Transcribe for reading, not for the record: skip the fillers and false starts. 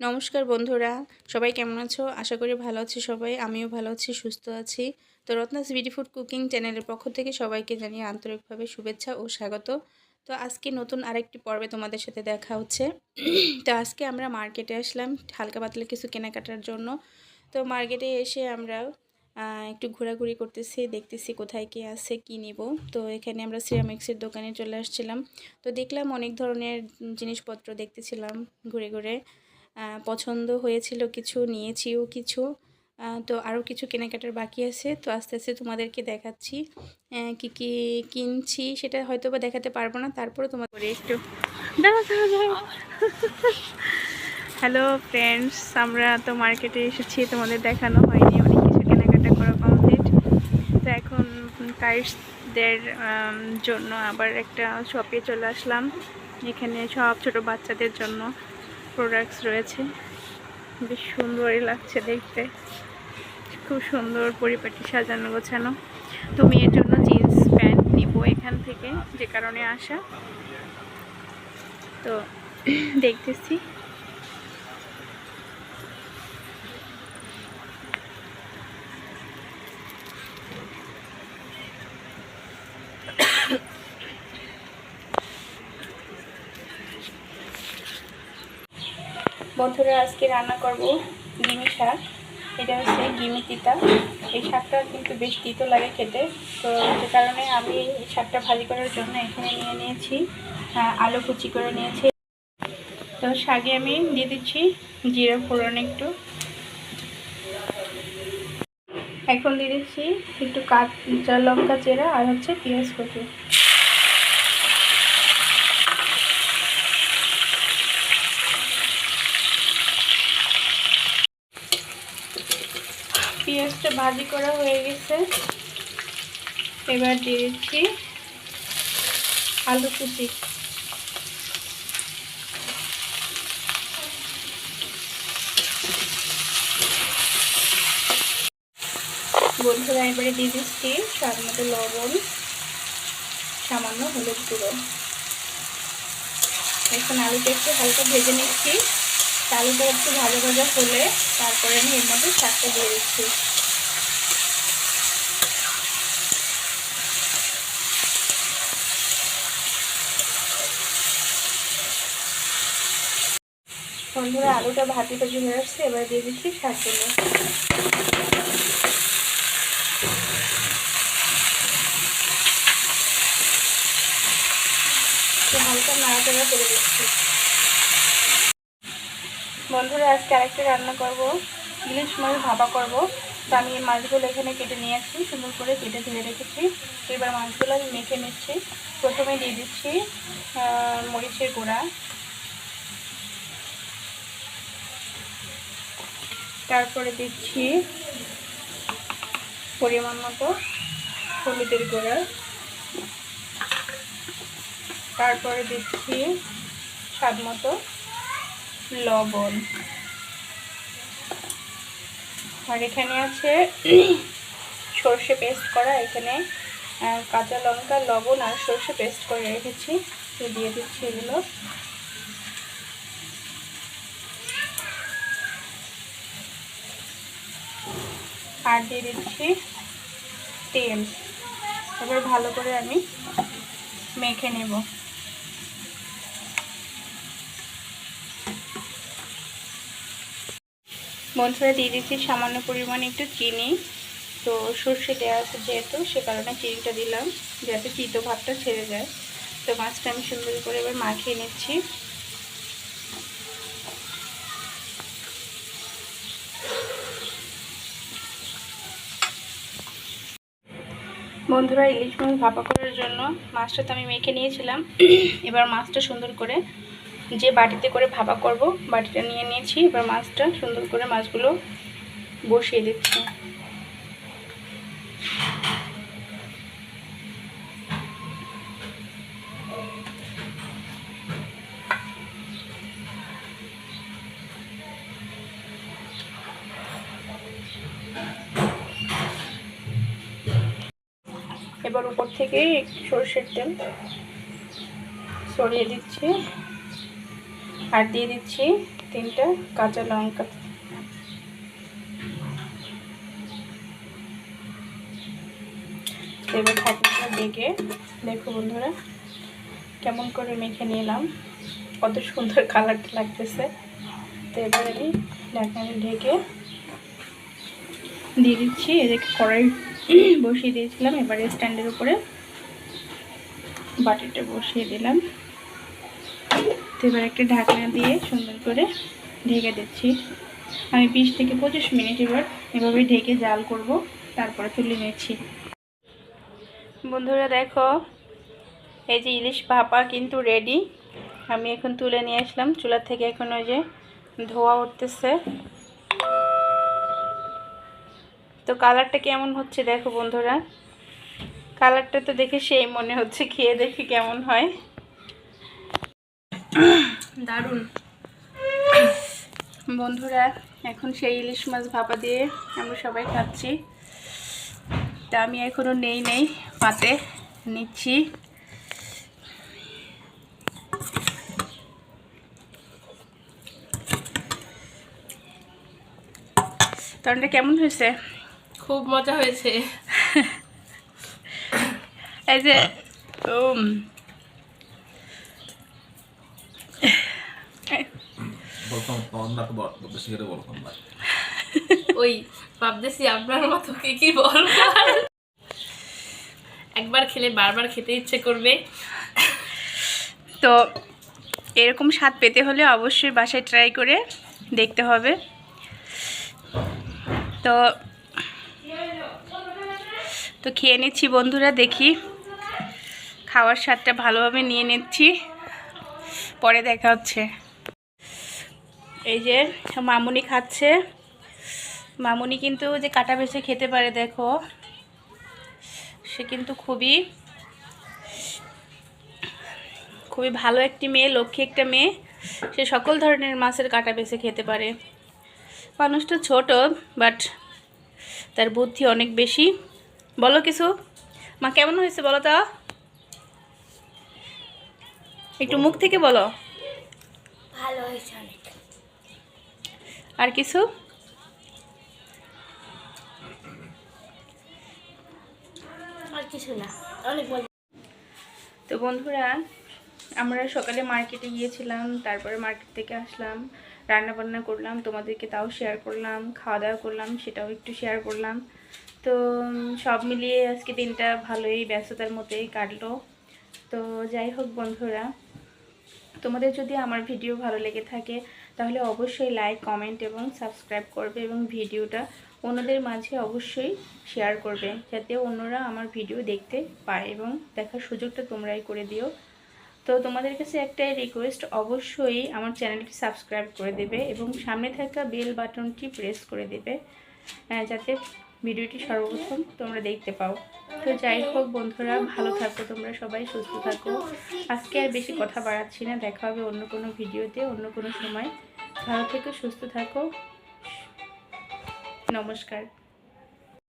নমস্কার বন্ধুরা, সবাই কেমন আছো? আশা করি ভালো আছি সবাই। আমিও ভালো আছি, সুস্থ আছি। তো রত্নাস বিডি ফুড কুকিং চ্যানেলের পক্ষ থেকে সবাইকে জানিয়ে আন্তরিকভাবে শুভেচ্ছা ও স্বাগত। তো আজকে নতুন আরেকটি পর্বে তোমাদের সাথে দেখা হচ্ছে। তো আজকে আমরা মার্কেটে আসলাম হালকা পাতলা কিছু কেনাকাটার জন্য। তো মার্কেটে এসে আমরা একটু ঘোরাঘুরি করতেছি, দেখতেছি কোথায় কি আছে, কি নিব। তো এখানে আমরা সিরামিক্সের দোকানে চলে আসছিলাম। তো দেখলাম অনেক ধরনের জিনিসপত্র দেখতেছিলাম ঘুরে ঘুরে। পছন্দ হয়েছিল কিছু, নিয়েছিও কিছু। তো আরও কিছু কেনাকাটার বাকি আছে। তো আস্তে আস্তে তোমাদেরকে দেখাচ্ছি কি কি কিনছি। সেটা হয়তো বা দেখাতে পারবো না, তারপরে তোমার করে একটু হ্যালো ফ্রেন্ডস, আমরা তো মার্কেটে এসেছি, তোমাদের দেখানো হয়নি। অনেক কিছু কেনাকাটা করা কমপ্লিট। তো এখন কাইটসদের জন্য আবার একটা শপে চলে আসলাম। এখানে সব ছোট বাচ্চাদের জন্য প্রোডাক্টস রয়েছে। বেশ সুন্দরই লাগছে দেখতে, খুব সুন্দর পরিপাটি সাজানো গোছানো। তো মেয়ের জন্য জিন্স প্যান্ট নিব এখান থেকে, যে কারণে আসা। তো দেখতেছি। বন্ধুরা, আজকে রান্না করব গিমি শাক। এটা হচ্ছে গিমি তিতা। এই শাকটা কিন্তু বেশ তিতো লাগে খেতে। তো যে কারণে আমি এই শাকটা ভাজি করার জন্য এখানে নিয়ে নিয়েছি আলু কুচি করে নিয়েছি। তো শাকে আমি দিয়ে দিচ্ছি জিরা ফোড়ন একটু। এখন দিয়ে দিচ্ছি একটু কাঁচা লঙ্কা চেরা আর হচ্ছে পেঁয়াজ কুচি। পেঁয়াজটা ভাজি করা হয়ে গেছে। এবার দিয়ে দিচ্ছি আলু কুচি। বন্ধুরা, এবারে দিয়ে দিচ্ছি স্বাদ মতো লবণ, সামান্য হলুদ গুঁড়ো। এখন আলুটা একটু হালকা ভেজে নিচ্ছি। আলুটা একটু ভাজা ভাজা হলে তারপরে আমি এর মধ্যে শাকটা দিয়ে দিচ্ছি। বন্ধুরা, আলুটা ভাজি ভাজি হয়ে আসছে। এবার দিয়ে দিচ্ছি শাকগুলো। হালকা নাড়াচাড়া করে দিচ্ছি। বন্ধুরা, আজকে আরেকটা রান্না করব, ইলিশ মাছ ভাপা করব। তো আমি এই মাছগুলো এখানে কেটে নিয়েছি, সুন্দর করে কেটে ধুয়ে রেখেছি। এবার মাছগুলো আমি মেখে নিচ্ছি। প্রথমে দিয়ে দিচ্ছি মরিচের গুঁড়া, তারপরে দিচ্ছি পরিমাণ মতো হলুদের গুঁড়া, তারপরে দিচ্ছি স্বাদ মতো লবণ। আর এখানে আছে সর্ষে পেস্ট করা। এখানে কাঁচা লঙ্কা, লবণ আর সর্ষে পেস্ট করে রেখেছি। তো দিয়ে দিচ্ছি এগুলো। আর দিয়ে দিচ্ছি তেল। এবার ভালো করে আমি মেখে নেব। বন্ধুরা, দিয়ে দিচ্ছি সামান্য পরিমাণে একটু চিনি। তো সর্ষে দেওয়া আছে যেহেতু, সে কারণে চিনিটা দিলাম, যাতে তিতো ভাবটা ছেড়ে যায়। তো মাছটা আমি সুন্দর করে এবার মাখিয়ে নিচ্ছি। বন্ধুরা, ইলিশ মাছ ভাপা করার জন্য মাছটা তো আমি মেখে নিয়েছিলাম। এবার মাছটা সুন্দর করে যে বাটিতে করে ভাপা করব, বাটিটা নিয়ে নিয়েছি। এবার মাছটা সুন্দর করে মাছগুলো বসিয়ে দিচ্ছি। এবার উপর থেকে একটু সরষের তেল ছড়িয়ে দিচ্ছি আর দিয়ে দিচ্ছি 3টা কাঁচা লঙ্কা। এবার ঢাকনাটা ঢেকে দেখো বন্ধুরা কেমন করে মেখে নিলাম, কত সুন্দর কালারটা লাগতেছে। তো এবার আমি ঢাকনাটা ঢেকে দিয়ে দিচ্ছি। এদিকে কড়াই বসিয়ে দিয়েছিলাম, এবারে স্ট্যান্ডের উপরে বাটিটা বসিয়ে দিলাম। তো এবার একটা ঢাকনা দিয়ে সুন্দর করে ঢেকে দিচ্ছি। আমি 20 থেকে 25 মিনিট এভাবে ঢেকে জাল করব, তারপরে তুলে নিচ্ছি। বন্ধুরা দেখো এই যে ইলিশ ভাপা কিন্তু রেডি। আমি এখন তুলে নিয়ে আসলাম চুলা থেকে। এখন ওই যে ধোয়া উঠতেছে। তো কালারটা কেমন হচ্ছে দেখো বন্ধুরা, কালারটা তো দেখে সেই মনে হচ্ছে, খেয়ে দেখি কেমন হয়। দারুণ বন্ধুরা। এখন সেই ইলিশ মাছ ভাপা দিয়ে আমরা সবাই খাচ্ছি। তা আমি এখনও নেই পাতে নিচ্ছি। তরকারিটা কেমন হয়েছে? খুব মজা হয়েছে। এই যে ওই ভাবতেছি আপনার মতো কি বলবো, একবার খেলে বারবার খেতে ইচ্ছে করবে। তো এরকম স্বাদ পেতে হলে অবশ্যই বাসায় ট্রাই করে দেখতে হবে। তো খেয়ে নিচ্ছি বন্ধুরা, দেখি খাওয়ার স্বাদটা ভালোভাবে নিয়ে নিচ্ছি, পরে দেখা হচ্ছে। এই যে মামুনি খাচ্ছে। মামুনি কিন্তু যে কাটা বেছে খেতে পারে দেখো, সে কিন্তু খুবই ভালো একটি মেয়ে, লক্ষ্মী একটা মেয়ে। সে সকল ধরনের মাছের কাটা বেছে খেতে পারে। মানুষটা ছোট, বাট তার বুদ্ধি অনেক বেশি। বলো কিছু, মা কেমন হয়েছে বলো তো, একটু মুখ থেকে বলো। ভালো হয়েছে অনেক। আর কিছু? আর কিছু না, অনেক মজা। তো বন্ধুরা আমরা সকালে মার্কেটে গিয়েছিলাম, তারপরে মার্কেট থেকে আসলাম, রান্না বান্না করলাম, তোমাদেরকে তাও শেয়ার করলাম, খাওয়া দাওয়া করলাম সেটাও একটু শেয়ার করলাম। তো সব মিলিয়ে আজকে দিনটা ভালোই ব্যস্ততার মধ্যেই কাটলো। তো যাই হোক বন্ধুরা, তোমাদের যদি আমার ভিডিও ভালো লেগে থাকে তাহলে অবশ্যই লাইক, কমেন্ট এবং সাবস্ক্রাইব করবে, এবং ভিডিওটা অন্যদের মাঝে অবশ্যই শেয়ার করবে, যাতে অন্যরা আমার ভিডিও দেখতে পায় এবং দেখার সুযোগটা তোমরাই করে দিও। তো তোমাদের কাছে একটাই রিকোয়েস্ট, অবশ্যই আমার চ্যানেলটি সাবস্ক্রাইব করে দেবে এবং সামনে থাকা বেল বাটনটি প্রেস করে দেবে, যাতে ভিডিওটি সর্বপ্রথম তোমরা দেখতে পাও। তো যাই হোক বন্ধুরা, ভালো থাকো তোমরা সবাই, সুস্থ থাকো। আজকে আর বেশি কথা বাড়াচ্ছি না, দেখা হবে অন্য কোনো ভিডিওতে অন্য কোনো সময়। ভালো থেকো, সুস্থ থাকো, নমস্কার।